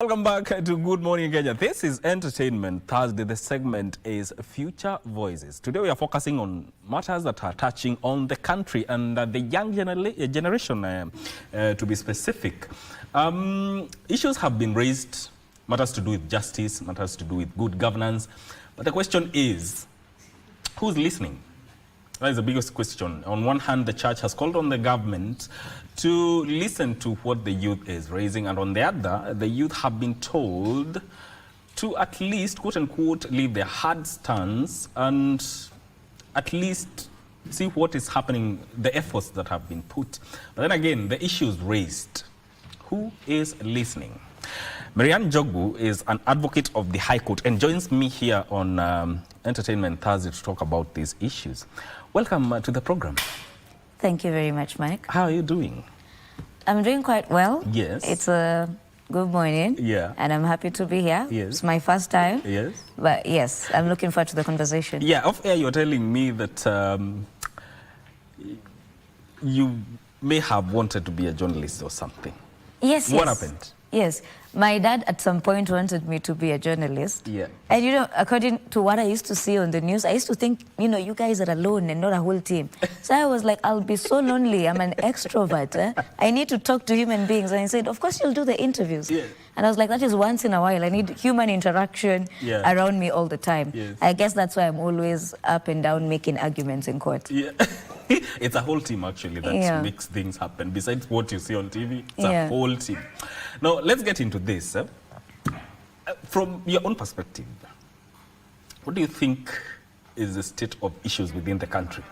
Welcome back to Good Morning Kenya. This is Entertainment Thursday. The segment is Future Voices. Today we are focusing on matters that are touching on the country and the young generation, to be specific. Issues have been raised, matters to do with justice, matters to do with good governance. But the question is, who's listening? That is the biggest question. On one hand, the church has called on the government to listen to what the youth is raising, and on the other, the youth have been told to at least, quote unquote, leave their hard stance and at least see what is happening, the efforts that have been put. But then again, the issues raised. Who is listening? Marianne Jogu is an advocate of the High Court and joins me here on Entertainment Thursday to talk about these issues. Welcome to the program. Thank you very much, Mike. How are you doing? I'm doing quite well. Yes. It's a good morning. Yeah. And I'm happy to be here. Yes. It's my first time. Yes. But yes, I'm looking forward to the conversation. Yeah, off air you're telling me that you may have wanted to be a journalist or something. Yes, What yes. happened? Yes. My dad at some point wanted me to be a journalist. Yeah. And you know, according to what I used to see on the news, I used to think, you know, you guys are alone and not a whole team. So I was like, I'll be so lonely. I'm an extrovert. I need to talk to human beings. And he said, of course you'll do the interviews. Yeah. And I was like, that is once in a while. I need human interaction around me all the time. Yes. I guess that's why I'm always up and down making arguments in court. Yeah. It's a whole team actually that makes things happen. Besides what you see on TV, it's a whole team. Now, let's get into this. From your own perspective, what do you think is the state of issues within the country?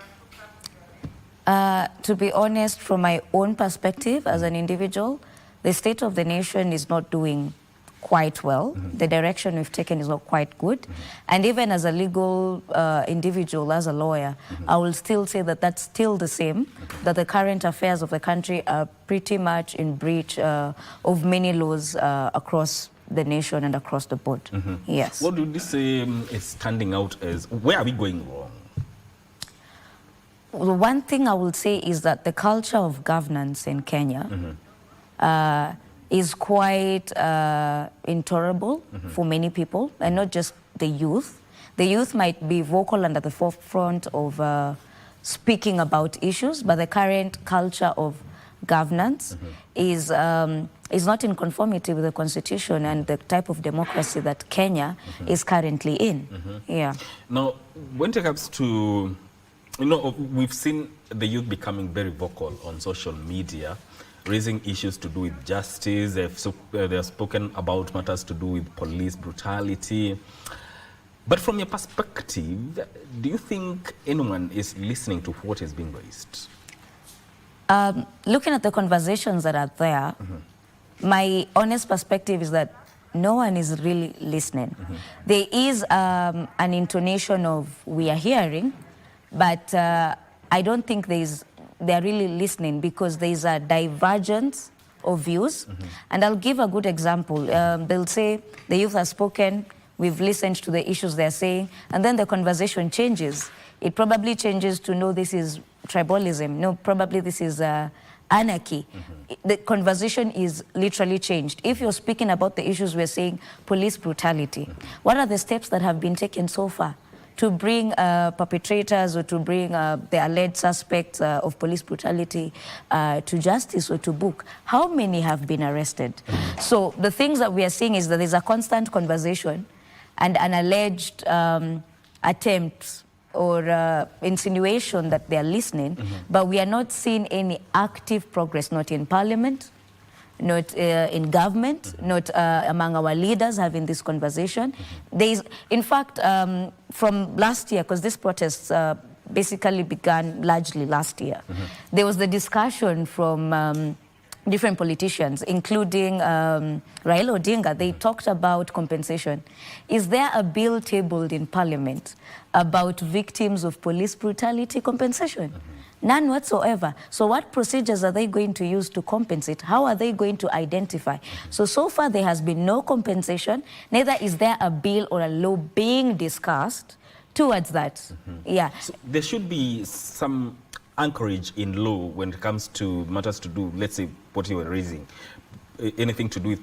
To be honest, from my own perspective as an individual, the state of the nation is not doing quite well. The direction we've taken is not quite good. And even as a legal individual, as a lawyer, I will still say that that's still the same, that the current affairs of the country are pretty much in breach of many laws across the nation and across the board. Yes. What would you say is standing out as, where are we going wrong? Well, one thing I will say is that the culture of governance in Kenya is quite intolerable for many people, and not just the youth. The youth might be vocal and at the forefront of speaking about issues, but the current culture of governance is not in conformity with the constitution and the type of democracy that Kenya is currently in. Yeah. Now, when it comes to, you know, we've seen the youth becoming very vocal on social media, raising issues to do with justice. They've spoken about matters to do with police brutality. But from your perspective, do you think anyone is listening to what is being raised? Looking at the conversations that are there, my honest perspective is that no one is really listening. There is an intonation of we are hearing, but I don't think they're really listening, because there's a divergence of views. And I'll give a good example. They'll say the youth have spoken, we've listened to the issues they're saying, and then the conversation changes. It probably changes to, no, this is tribalism, no, probably this is anarchy. The conversation is literally changed. If you're speaking about the issues we're saying, police brutality, what are the steps that have been taken so far to bring perpetrators or to bring the alleged suspects of police brutality to justice or to book? How many have been arrested? So the things that we are seeing is that there's a constant conversation and an alleged attempt or insinuation that they are listening, but we are not seeing any active progress, not in parliament, not in government, not among our leaders having this conversation. There is, in fact, from last year, because this protest basically began largely last year, there was the discussion from different politicians, including Raila Odinga. They talked about compensation. Is there a bill tabled in parliament about victims of police brutality compensation? None whatsoever. So what procedures are they going to use to compensate? How are they going to identify? So far there has been no compensation, neither is there a bill or a law being discussed towards that. Yeah. So there should be some anchorage in law when it comes to matters to do, let's say, what you were raising. anything to do with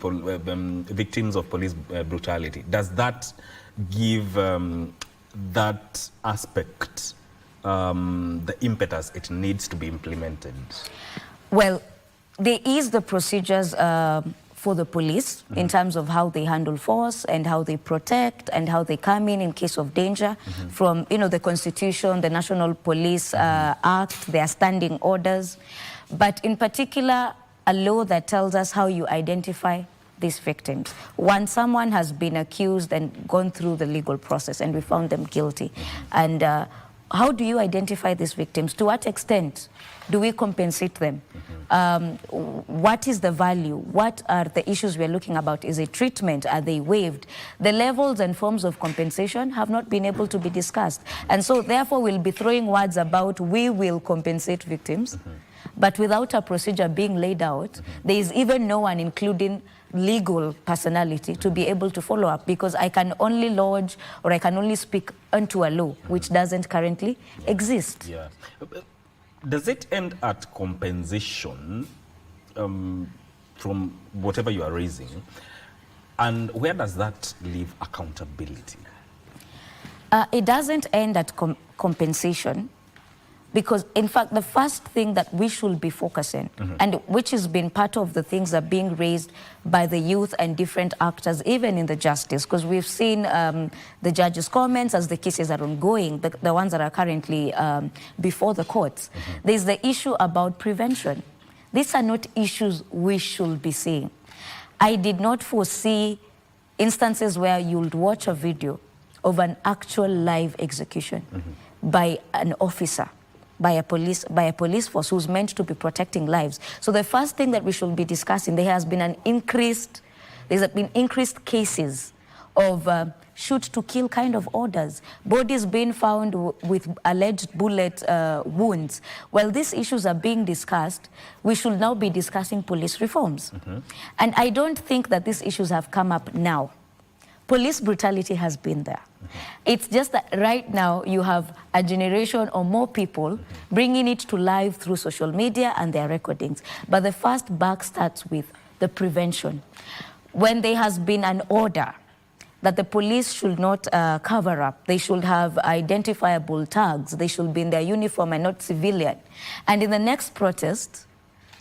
victims of police brutality, does that give that aspect the impetus it needs to be implemented? Well, there is the procedures for the police in terms of how they handle force and how they protect and how they come in case of danger from, the Constitution, the National Police Act, their standing orders. But in particular, a law that tells us how you identify these victims. Once someone has been accused and gone through the legal process and we found them guilty, and how do you identify these victims? To what extent do we compensate them? What is the value? What are the issues we're looking about? Is it treatment? Are they waived? The levels and forms of compensation have not been able to be discussed. And so therefore we'll be throwing words about we will compensate victims, but without a procedure being laid out, there is even no one, including legal personality, to be able to follow up, because I can only lodge or I can only speak onto a law which doesn't currently exist. Yeah. Does it end at compensation from whatever you are raising? And where does that leave accountability? It doesn't end at compensation, because in fact the first thing that we should be focusing, and which has been part of the things that are being raised by the youth and different actors, even in the justice, because we've seen the judges' comments as the cases are ongoing, the ones that are currently before the courts. There's the issue about prevention. These are not issues we should be seeing. I did not foresee instances where you'll watch a video of an actual live execution by an officer, by a police force who's meant to be protecting lives. So the first thing that we should be discussing, there's been increased cases of shoot to kill kind of orders, bodies being found with alleged bullet wounds. While these issues are being discussed, we should now be discussing police reforms. And I don't think that these issues have come up now. Police brutality has been there. It's just that right now you have a generation or more people bringing it to life through social media and their recordings. But the first back starts with the prevention. When there has been an order that the police should not cover up, they should have identifiable tags, they should be in their uniform and not civilian. And in the next protest,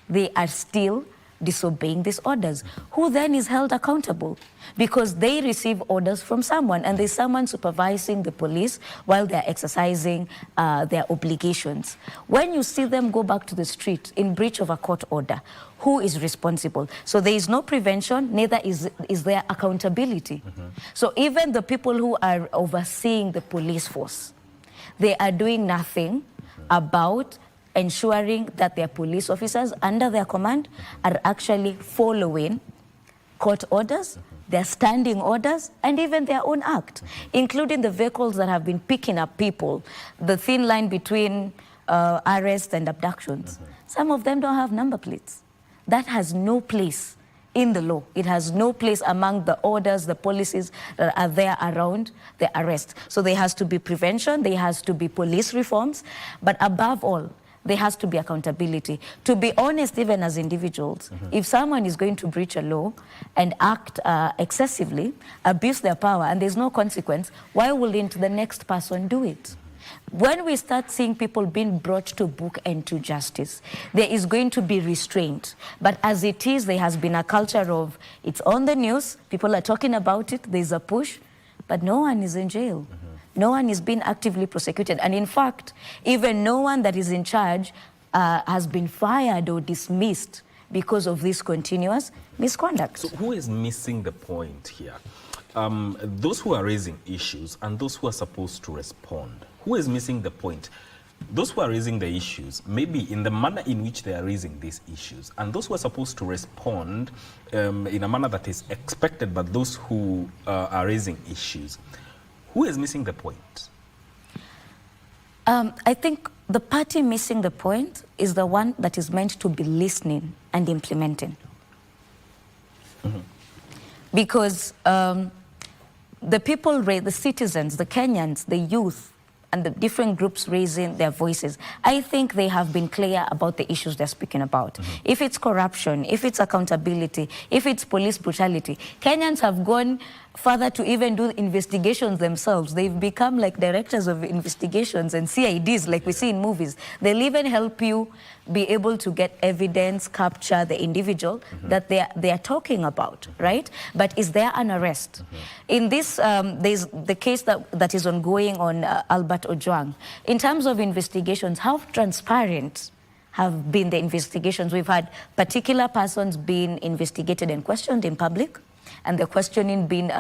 they are still disobeying these orders. Who then is held accountable? Because they receive orders from someone, and there's someone supervising the police while they're exercising their obligations. When you see them go back to the street in breach of a court order, who is responsible? So there is no prevention, neither is there accountability. So even the people who are overseeing the police force, they are doing nothing about ensuring that their police officers under their command are actually following court orders, their standing orders, and even their own act, including the vehicles that have been picking up people, the thin line between arrests and abductions. Some of them don't have number plates. That has no place in the law. It has no place among the orders, the policies that are there around the arrest. So there has to be prevention, there has to be police reforms, but above all, there has to be accountability. To be honest, even as individuals, if someone is going to breach a law and act excessively, abuse their power, and there's no consequence, why wouldn't the next person do it? When we start seeing people being brought to book and to justice, there is going to be restraint. But as it is, there has been a culture of, it's on the news, people are talking about it, there's a push, but no one is in jail. No one is being actively prosecuted. And in fact, even no one that is in charge has been fired or dismissed because of this continuous misconduct. So who is missing the point here? Those who are raising issues and those who are supposed to respond. Who is missing the point? Those who are raising the issues, maybe in the manner in which they are raising these issues, and those who are supposed to respond in a manner that is expected by those who are raising issues. Who is missing the point? I think the party missing the point is the one that is meant to be listening and implementing. Because the people, the citizens, the Kenyans, the youth and the different groups raising their voices, I think they have been clear about the issues they're speaking about. If it's corruption, if it's accountability, if it's police brutality, Kenyans have gone further to even do investigations themselves. They've become like directors of investigations and CIDs like we see in movies. They'll even help you be able to get evidence, capture the individual that they are talking about, right? But is there an arrest? In this, there's the case that is ongoing on Albert Ojwang. In terms of investigations, how transparent have been the investigations? We've had particular persons being investigated and questioned in public, and the questioning being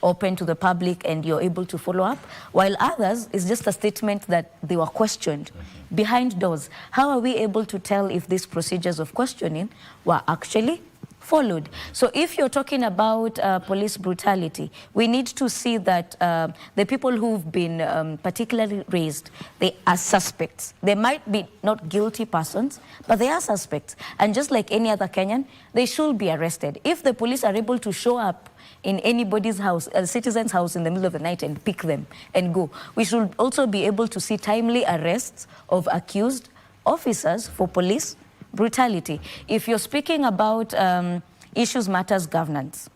open to the public and you're able to follow up, while others is just a statement that they were questioned behind doors. How are we able to tell if these procedures of questioning were actually followed? So if you're talking about police brutality, we need to see that the people who've been particularly raised, they are suspects. They might be not guilty persons, but they are suspects. And just like any other Kenyan, they should be arrested. If the police are able to show up in anybody's house, a citizen's house in the middle of the night and pick them and go, we should also be able to see timely arrests of accused officers for police brutality. If you're speaking about issues matters governance,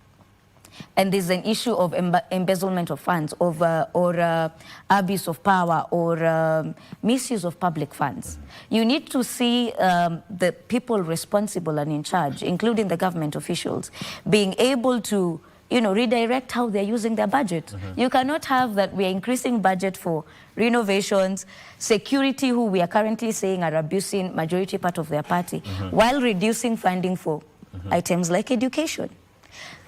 and there's an issue of embezzlement of funds or abuse of power or misuse of public funds, you need to see the people responsible and in charge, including the government officials, being able to redirect how they're using their budget. You cannot have that we are increasing budget for renovations, security, who we are currently saying are abusing majority part of their party, while reducing funding for items like education.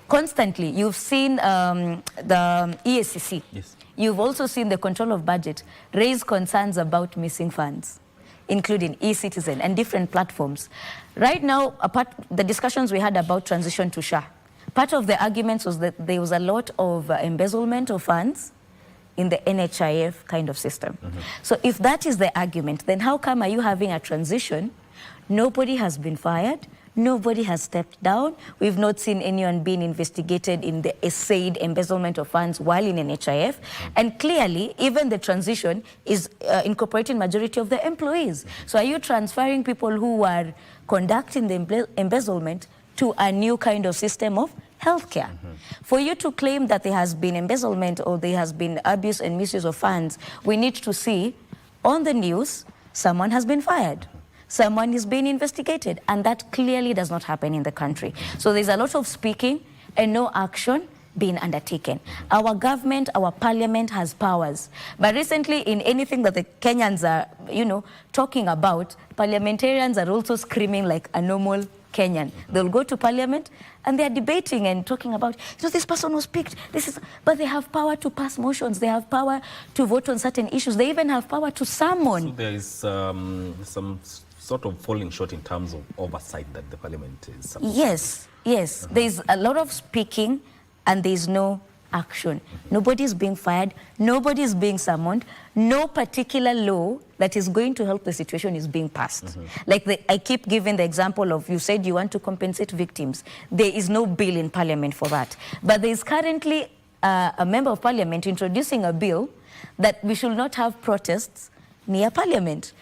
Constantly, you've seen the EACC. Yes. You've also seen the control of budget raise concerns about missing funds, including e-citizen and different platforms. Right now, the discussions we had about transition to SHA, part of the arguments was that there was a lot of embezzlement of funds in the NHIF kind of system. So if that is the argument, then how come are you having a transition? Nobody has been fired. Nobody has stepped down. We've not seen anyone being investigated in the said embezzlement of funds while in NHIF. And clearly, even the transition is incorporating majority of the employees. So are you transferring people who are conducting the embezzlement to a new kind of system of healthcare? For you to claim that there has been embezzlement or there has been abuse and misuse of funds, we need to see on the news someone has been fired, someone is being investigated, and that clearly does not happen in the country. So there's a lot of speaking and no action being undertaken. Our government, our parliament has powers, but recently in anything that the Kenyans are, talking about, parliamentarians are also screaming like a normal Kenyan. They'll go to parliament and they're debating and talking about, this person was picked, but they have power to pass motions, they have power to vote on certain issues, they even have power to summon. So there is some sort of falling short in terms of oversight that the parliament is supposed Yes, yes. There's a lot of speaking and there's no action. Nobody's being fired, nobody's being summoned, no particular law that is going to help the situation is being passed. Like I keep giving the example of, you said you want to compensate victims. There is no bill in parliament for that. But there is currently a member of parliament introducing a bill that we should not have protests near parliament.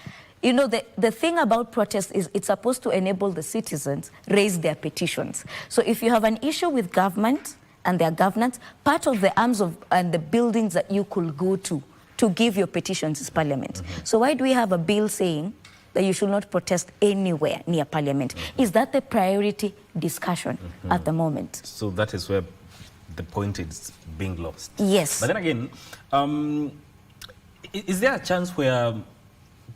The thing about protests is it's supposed to enable the citizens raise their petitions. So if you have an issue with government and their governance, part of the arms and the buildings that you could go to give your petitions is parliament. So why do we have a bill saying that you should not protest anywhere near parliament? Is that the priority discussion at the moment? So that is where the point is being lost. Yes. But then again, is there a chance where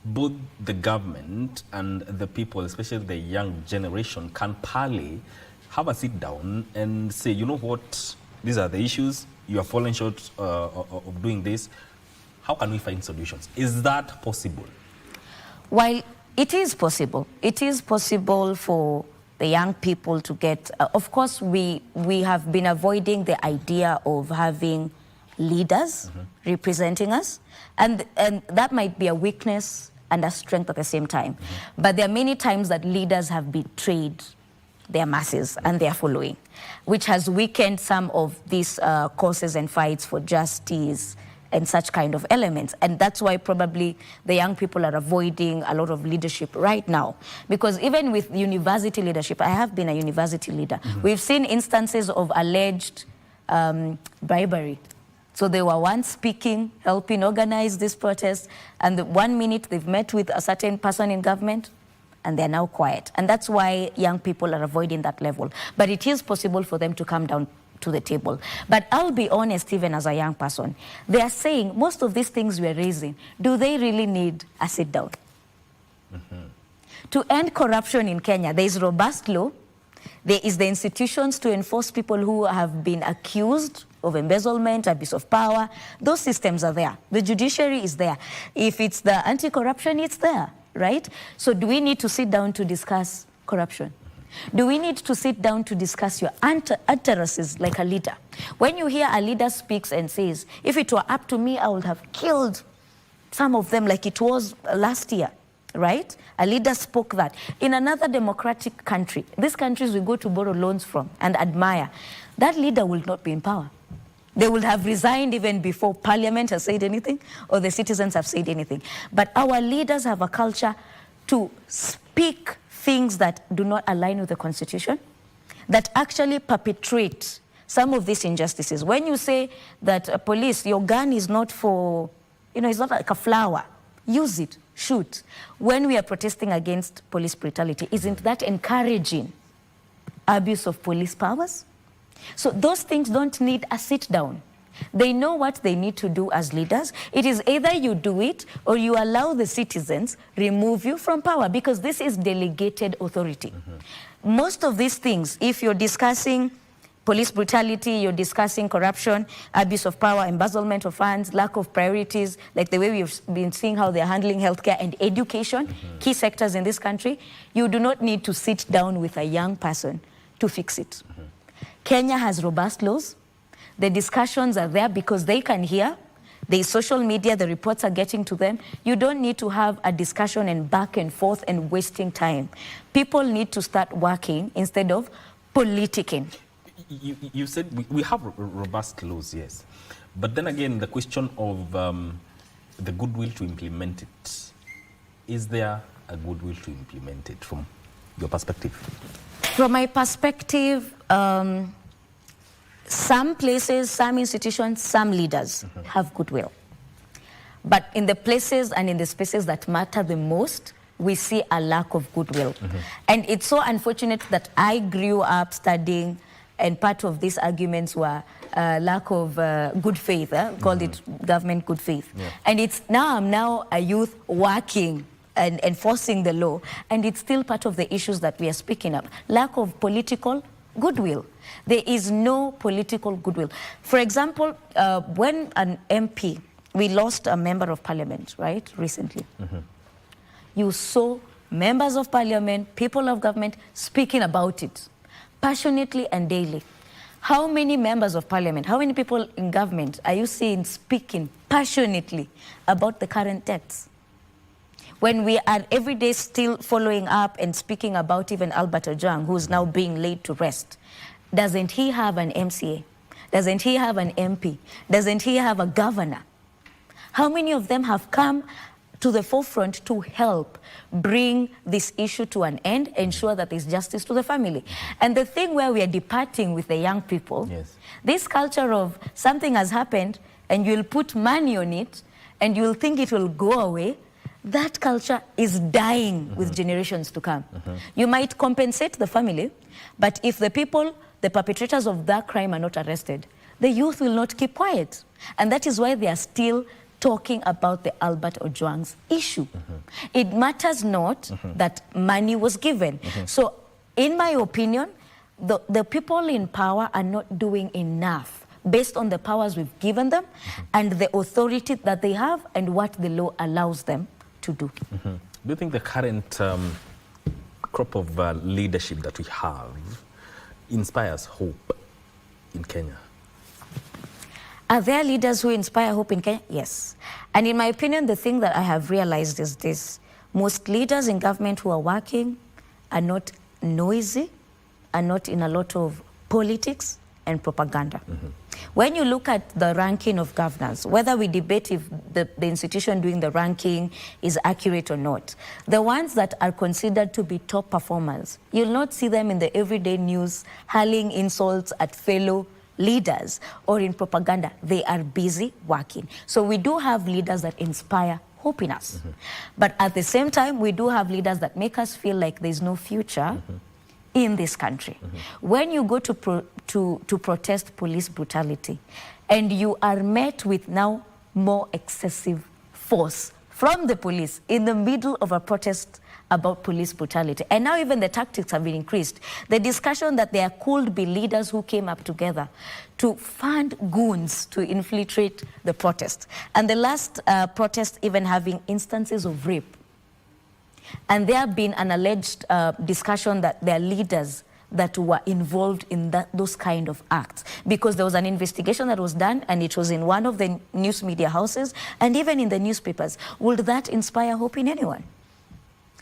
both the government and the people, especially the young generation, can parley, have a sit down and say, you know what, these are the issues, you are falling short of doing this, how can we find solutions? Is that possible? While it is possible for the young people to get, of course we have been avoiding the idea of having leaders representing us, and that might be a weakness and a strength at the same time. But there are many times that leaders have betrayed their masses and their following, which has weakened some of these causes and fights for justice and such kind of elements. And that's why probably the young people are avoiding a lot of leadership right now. Because even with university leadership, I have been a university leader, we've seen instances of alleged bribery. So they were once speaking, helping organize this protest, and the 1 minute they've met with a certain person in government, and they're now quiet. And that's why young people are avoiding that level. But it is possible for them to come down to the table. But I'll be honest, even as a young person, they are saying most of these things we're raising, do they really need a sit down? To end corruption in Kenya, there is robust law. There is the institutions to enforce people who have been accused of embezzlement, abuse of power. Those systems are there. The judiciary is there. If it's the anti-corruption, it's there, right? So do we need to sit down to discuss corruption? Do we need to sit down to discuss your utterances like a leader? When you hear a leader speaks and says, if it were up to me, I would have killed some of them like it was last year, right? A leader spoke that. In another democratic country, these countries we go to borrow loans from and admire, that leader will not be in power. They would have resigned even before parliament has said anything or the citizens have said anything. But our leaders have a culture to speak things that do not align with the constitution, that actually perpetrate some of these injustices. When you say that police, your gun is not for, it's not like a flower, use it, shoot. When we are protesting against police brutality, isn't that encouraging abuse of police powers? So those things don't need a sit down. They know what they need to do as leaders. It is either you do it or you allow the citizens remove you from power, because this is delegated authority. Most of these things, if you're discussing police brutality, you're discussing corruption, abuse of power, embezzlement of funds, lack of priorities, like the way we've been seeing how they're handling healthcare and education, key sectors in this country, you do not need to sit down with a young person to fix it. Kenya has robust laws. The discussions are there because they can hear. There's social media, the reports are getting to them. You don't need to have a discussion and back and forth and wasting time. People need to start working instead of politicking. You said we have robust laws, yes. But then again, the question of the goodwill to implement it. Is there a goodwill to implement it from your perspective? From my perspective, some places, some institutions, some leaders have goodwill. But in the places and in the spaces that matter the most, we see a lack of goodwill. And it's so unfortunate that I grew up studying, and part of these arguments were lack of good faith, called it government good faith. And it's I'm now a youth working and enforcing the law, and it's still part of the issues that we are speaking of. Lack of political goodwill. There is no political goodwill. For example, when an MP, we lost a member of parliament, right, recently. You saw members of parliament, people of government speaking about it passionately and daily. How many members of parliament, how many people in government are you seeing speaking passionately about the current deaths? When we are every day still following up and speaking about even Albert Ojwang, who's now being laid to rest, doesn't he have an MCA? Doesn't he have an MP? Doesn't he have a governor? How many of them have come to the forefront to help bring this issue to an end, ensure that there's justice to the family? And the thing where we are departing with the young people, this culture of something has happened and you'll put money on it and you'll think it will go away, that culture is dying with generations to come. You might compensate the family, but if the people, the perpetrators of that crime are not arrested, the youth will not keep quiet. And that is why they are still talking about the Albert Ojwang's issue. It matters not that money was given. So in my opinion, the people in power are not doing enough based on the powers we've given them and the authority that they have and what the law allows them to do. Do you think the current crop of leadership that we have inspires hope in Kenya? Are there leaders who inspire hope in Kenya? Yes. And in my opinion, the thing that I have realized is this. Most leaders in government who are working are not noisy, are not in a lot of politics and propaganda. When you look at the ranking of governors, whether we debate if the institution doing the ranking is accurate or not, the ones that are considered to be top performers, you'll not see them in the everyday news hurling insults at fellow leaders or in propaganda. They are busy working. So we do have leaders that inspire hope in us. But at the same time, we do have leaders that make us feel like there's no future in this country. When you go to protest police brutality and you are met with now more excessive force from the police in the middle of a protest about police brutality, and now even the tactics have been increased. The discussion that there could be leaders who came up together to fund goons to infiltrate the protest. And the last protest even having instances of rape. And there have been an alleged discussion that there are leaders that were involved in those kind of acts, because there was an investigation that was done and it was in one of the news media houses and even in the newspapers. Would that inspire hope in anyone?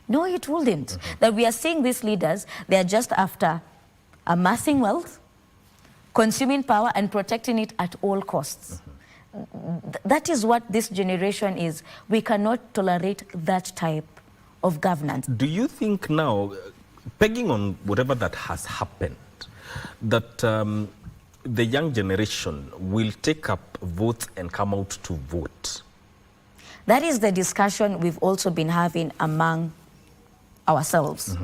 No, it wouldn't. That we are seeing these leaders, they are just after amassing wealth, consuming power and protecting it at all costs. That is what this generation is. We cannot tolerate that type of governance. Do you think now, pegging on whatever that has happened, that the young generation will take up votes and come out to vote? That is the discussion we've also been having among ourselves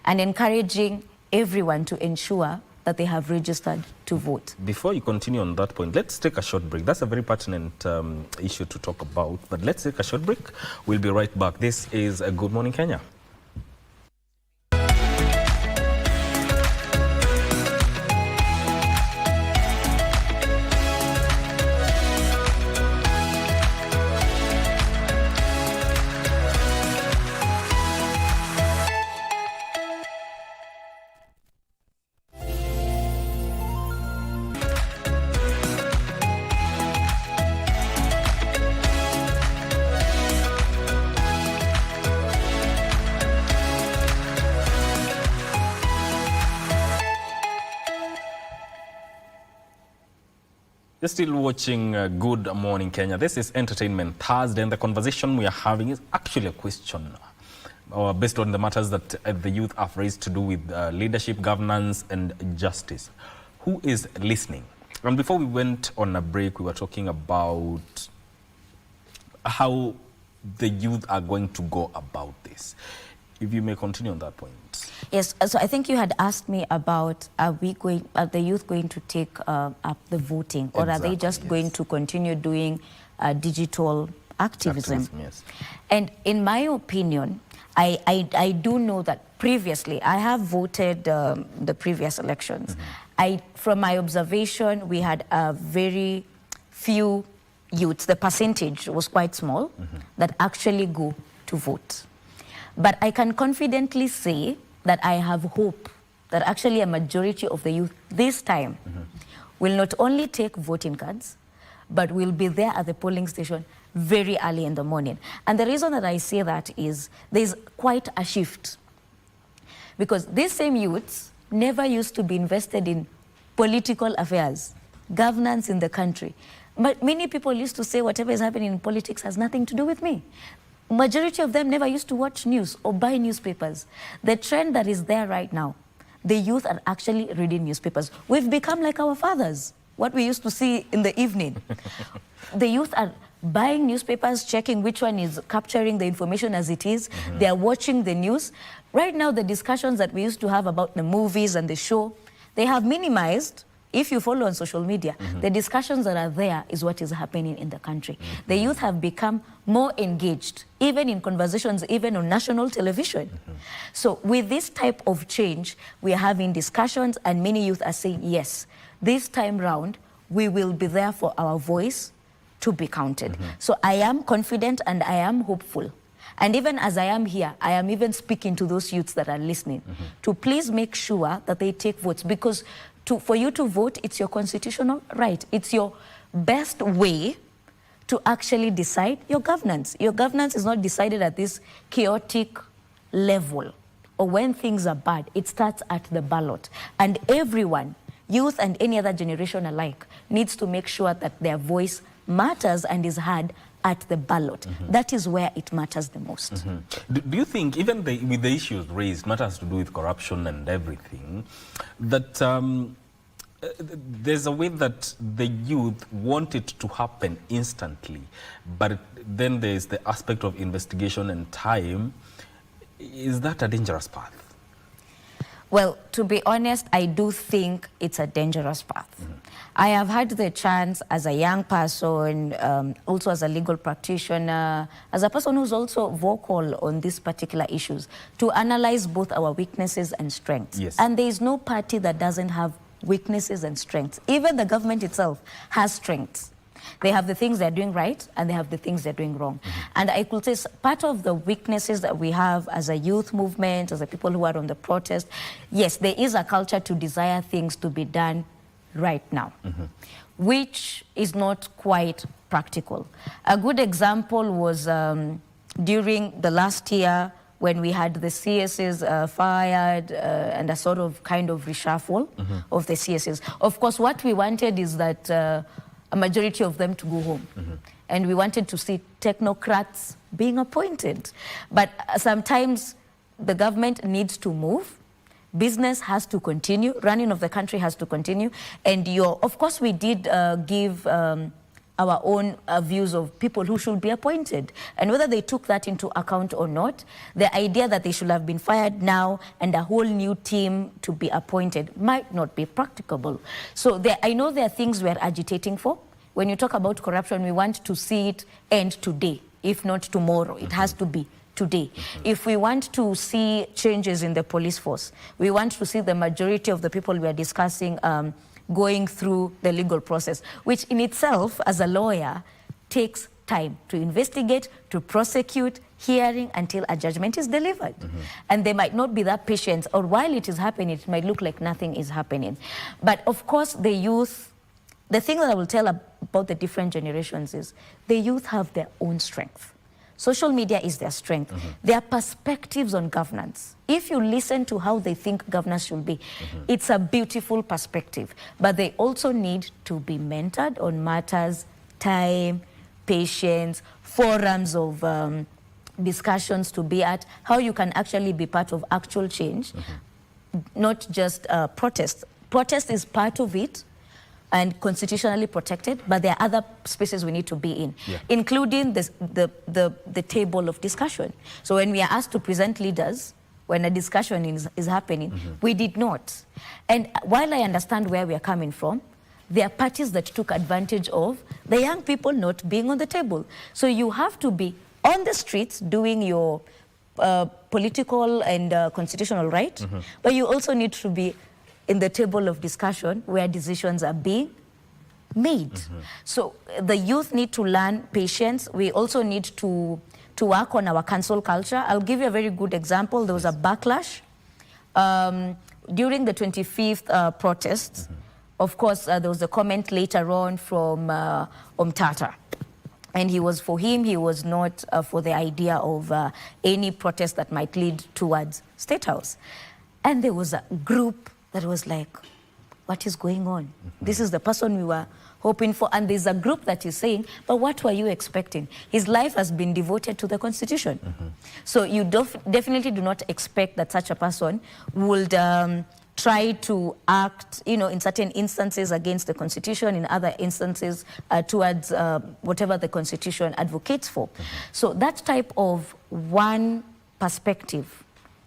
and encouraging everyone to ensure that they have registered to vote. Before you continue on that point, let's take a short break. That's a very pertinent issue to talk about, but let's take a short break. We'll be right back. This is Good Morning Kenya. You're still watching Good Morning Kenya. This is Entertainment Thursday, and the conversation we are having is actually a question based on the matters that the youth have raised to do with leadership, governance, and justice. Who is listening? And before we went on a break, we were talking about how the youth are going to go about this. If you may continue on that point. Yes, so I think you had asked me about, are the youth going to take up the voting, or are they just going to continue doing digital activism? Yes. And in my opinion, I do know that previously, I have voted the previous elections. From my observation, we had very few youths, the percentage was quite small, that actually go to vote. But I can confidently say that I have hope that actually a majority of the youth this time will not only take voting cards, but will be there at the polling station very early in the morning. And the reason that I say that is there's quite a shift. Because these same youths never used to be invested in political affairs, governance in the country. But many people used to say whatever is happening in politics has nothing to do with me. Majority of them never used to watch news or buy newspapers. The trend that is there right now, the youth are actually reading newspapers. We've become like our fathers, what we used to see in the evening. The youth are buying newspapers, checking which one is capturing the information as it is. They are watching the news. Right now, the discussions that we used to have about the movies and the show, they have minimized. If you follow on social media, the discussions that are there is what is happening in the country. The youth have become more engaged, even in conversations, even on national television. So with this type of change, we are having discussions, and many youth are saying, yes, this time round, we will be there for our voice to be counted. So I am confident and I am hopeful. And even as I am here, I am even speaking to those youths that are listening to please make sure that they take votes, because for you to vote, it's your constitutional right. It's your best way to actually decide your governance. Your governance is not decided at this chaotic level or when things are bad. It starts at the ballot. And everyone youth and any other generation alike needs to make sure that their voice matters and is heard at the ballot. That is where it matters the most. Do you think, even with the issues raised, matters to do with corruption and everything, that there's a way that the youth want it to happen instantly, but then there's the aspect of investigation and time? Is that a dangerous path? Well, to be honest, I do think it's a dangerous path. I have had the chance as a young person, also as a legal practitioner, as a person who's also vocal on these particular issues, to analyze both our weaknesses and strengths. Yes. And there is no party that doesn't have weaknesses and strengths. Even the government itself has strengths. They have the things they're doing right, and they have the things they're doing wrong. And I could say part of the weaknesses that we have as a youth movement, as the people who are on the protest, yes, there is a culture to desire things to be done right now, which is not quite practical. A good example was during the last year when we had the CSs fired and a sort of kind of reshuffle of the CSs. Of course, what we wanted is that a majority of them to go home. And we wanted to see technocrats being appointed. But sometimes the government needs to move. Business has to continue. Running of the country has to continue. And of course, we did give our own views of people who should be appointed. And whether they took that into account or not, the idea that they should have been fired now and a whole new team to be appointed might not be practicable. So I know there are things we're agitating for. When you talk about corruption, we want to see it end today, if not tomorrow. It has to be today. If we want to see changes in the police force, we want to see the majority of the people we are discussing going through the legal process, which in itself, as a lawyer, takes time to investigate, to prosecute, hearing until a judgment is delivered. And there might not be that patience, or while it is happening, it might look like nothing is happening. But of course, the youth, the thing that I will tell about the different generations is the youth have their own strength. Social media is their strength. Their perspectives on governance. If you listen to how they think governance should be, it's a beautiful perspective. But they also need to be mentored on matters, time, patience, forums of discussions to be at, how you can actually be part of actual change, not just protest. Protest is part of it, and constitutionally protected, but there are other spaces we need to be in, including the table of discussion. So when we are asked to present leaders, when a discussion is happening, we did not. And while I understand where we are coming from, there are parties that took advantage of the young people not being on the table. So you have to be on the streets doing your political and constitutional right, but you also need to be in the table of discussion where decisions are being made. So the youth need to learn patience. We also need to work on our cancel culture. I'll give you a very good example. There was a backlash during the 25th protests. Of course, there was a comment later on from Omtata. And he was not for the idea of any protest that might lead towards State House. And there was a group that was like, what is going on? This is the person we were hoping for. And there's a group that is saying, but what were you expecting? His life has been devoted to the Constitution. So you definitely do not expect that such a person would try to act, in certain instances against the Constitution, in other instances towards whatever the Constitution advocates for. So that type of one perspective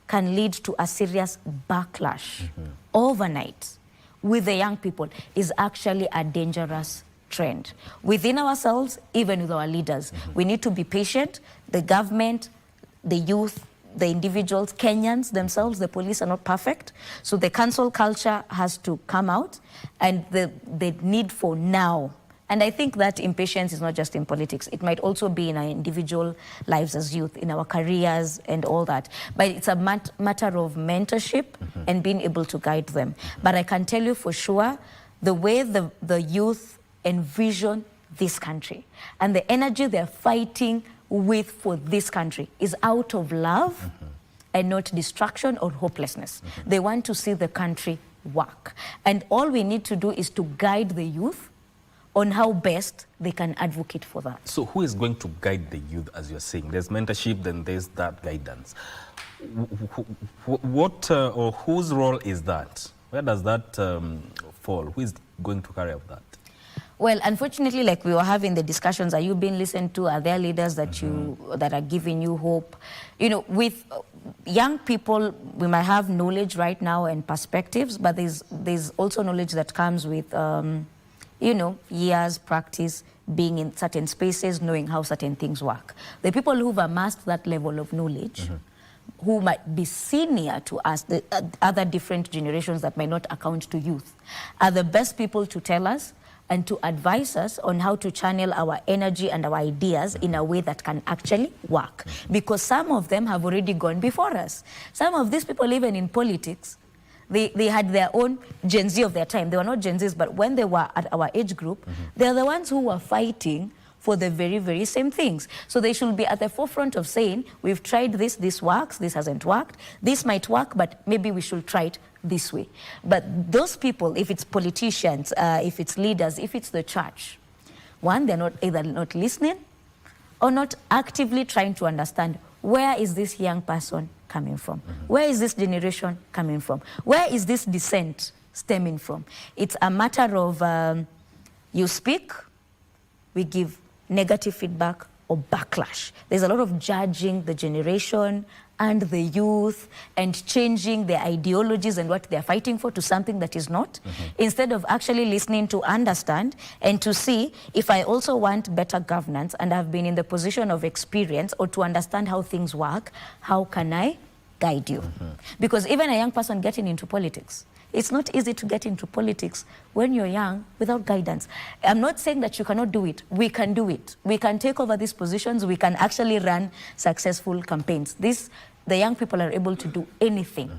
can lead to a serious backlash overnight with the young people is actually a dangerous trend. Within ourselves, even with our leaders, we need to be patient. The government, the youth, the individuals, Kenyans themselves, the police are not perfect. So the cancel culture has to come out, and the need for now. And I think that impatience is not just in politics. It might also be in our individual lives as youth, in our careers and all that. But it's a matter of mentorship and being able to guide them. But I can tell you for sure, the way the youth envision this country and the energy they're fighting with for this country is out of love and not distraction or hopelessness. They want to see the country work. And all we need to do is to guide the youth on how best they can advocate for that. So who is going to guide the youth, as you're saying? There's mentorship, then there's that guidance. What or whose role is that? Where does that fall? Who is going to carry out that? Well, unfortunately, like we were having the discussions, are you being listened to? Are there leaders that that are giving you hope? You know, with young people, we might have knowledge right now and perspectives, but there's also knowledge that comes with, you know, years, practice, being in certain spaces, knowing how certain things work. The people who've amassed that level of knowledge, who might be senior to us, the other different generations that might not account to youth, are the best people to tell us and to advise us on how to channel our energy and our ideas in a way that can actually work. Because some of them have already gone before us. Some of these people, even in politics, they had their own Gen Z of their time. They were not Gen Zs, but when they were at our age group, they're the ones who were fighting for the very, very same things. So they should be at the forefront of saying, we've tried this, this works, this hasn't worked, this might work, but maybe we should try it this way. But those people, if it's politicians, if it's leaders, if it's the church, one, they're not either not listening or not actively trying to understand, where is this young person coming from? Where is this generation coming from? Where is this dissent stemming from? It's a matter of you speak, we give negative feedback or backlash. There's a lot of judging the generation and the youth and changing their ideologies and what they're fighting for to something that is not, instead of actually listening to understand and to see, if I also want better governance and I've been in the position of experience or to understand how things work, how can I guide you? Because even a young person getting into politics, it's not easy to get into politics when you're young without guidance. I'm not saying that you cannot do it. We can do it. We can take over these positions. We can actually run successful campaigns. The young people are able to do anything.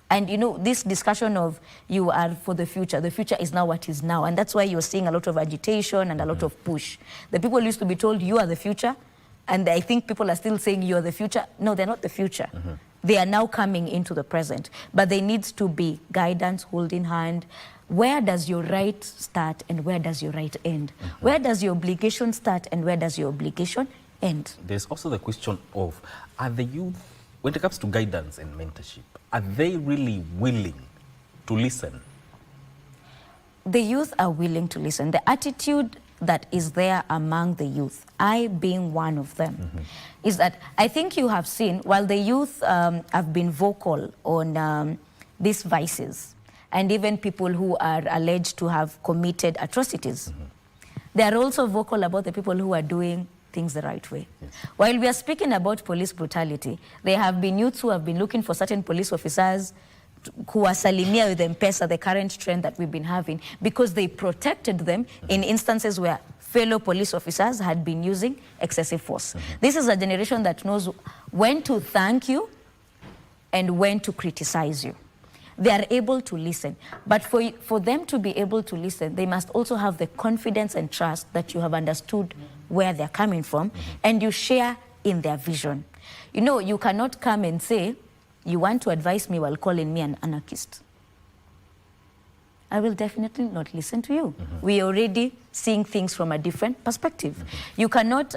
And you know, this discussion of you are for the future is now what is now. And that's why you're seeing a lot of agitation and a lot of push. The people used to be told you are the future. And I think people are still saying you're the future. No, they're not the future. They are now coming into the present. But there needs to be guidance, holding hand. Where does your right start and where does your right end? Where does your obligation start and where does your obligation end? There's also the question of, are the youth, when it comes to guidance and mentorship, are they really willing to listen? The youth are willing to listen. The attitude that is there among the youth, I being one of them, is that I think you have seen, while the youth have been vocal on these vices, and even people who are alleged to have committed atrocities, they are also vocal about the people who are doing things the right way. While we are speaking about police brutality, there have been youths who have been looking for certain police officers who are salimia with M-Pesa, the current trend that we've been having, because they protected them in instances where fellow police officers had been using excessive force. This is a generation that knows when to thank you and when to criticize you. They are able to listen. But for them to be able to listen, they must also have the confidence and trust that you have understood where they're coming from and you share in their vision. You know, you cannot come and say, you want to advise me while calling me an anarchist. I will definitely not listen to you. We are already seeing things from a different perspective. You cannot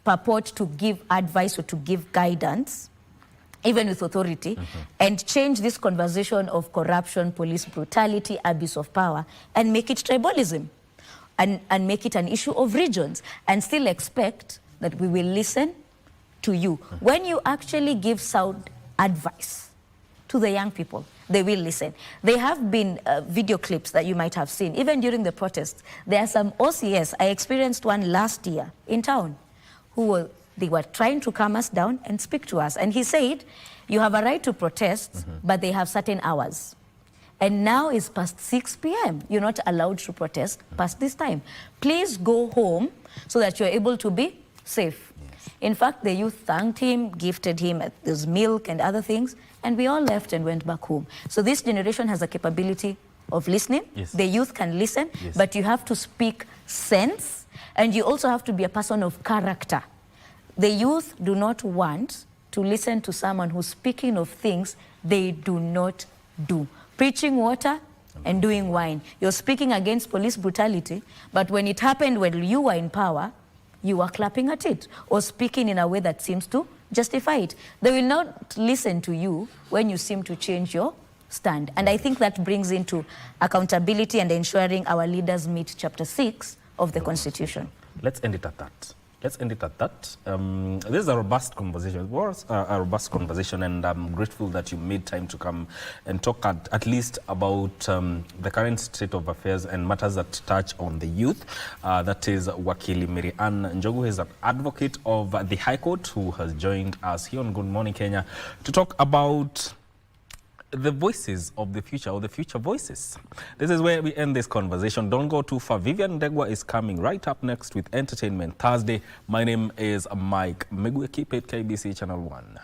purport to give advice or to give guidance, even with authority, and change this conversation of corruption, police brutality, abuse of power, and make it tribalism, and make it an issue of regions, and still expect that we will listen to you. When you actually give sound advice to the young people, they will listen. There have been video clips that you might have seen, even during the protests. There are some OCS, I experienced one last year in town, they were trying to calm us down and speak to us. And he said, you have a right to protest, but they have certain hours. And now it's past 6 p.m. You're not allowed to protest past this time. Please go home so that you're able to be safe. In fact, the youth thanked him, gifted him this milk and other things, and we all left and went back home. So this generation has a capability of listening. The youth can listen, but you have to speak sense, and you also have to be a person of character. The youth do not want to listen to someone who's speaking of things they do not do. preaching water and doing wine. You're speaking against police brutality, but when it happened when you were in power, you are clapping at it or speaking in a way that seems to justify it. They will not listen to you when you seem to change your stand. And I think that brings into accountability and ensuring our leaders meet Chapter 6 of the Constitution. Let's end it at that. Let's end it at that. This is a robust conversation. It was a robust conversation, and I'm grateful that you made time to come and talk at least about the current state of affairs and matters that touch on the youth. That is Wakili Mary Ann Njogu, who is an advocate of the High Court, who has joined us here on Good Morning Kenya to talk about the voices of the future, or the future voices. This is where we end this conversation. Don't go too far. Vivian Ndegwa is coming right up next with Entertainment Thursday. My name is Mike Migwe. Keep it KBC Channel 1.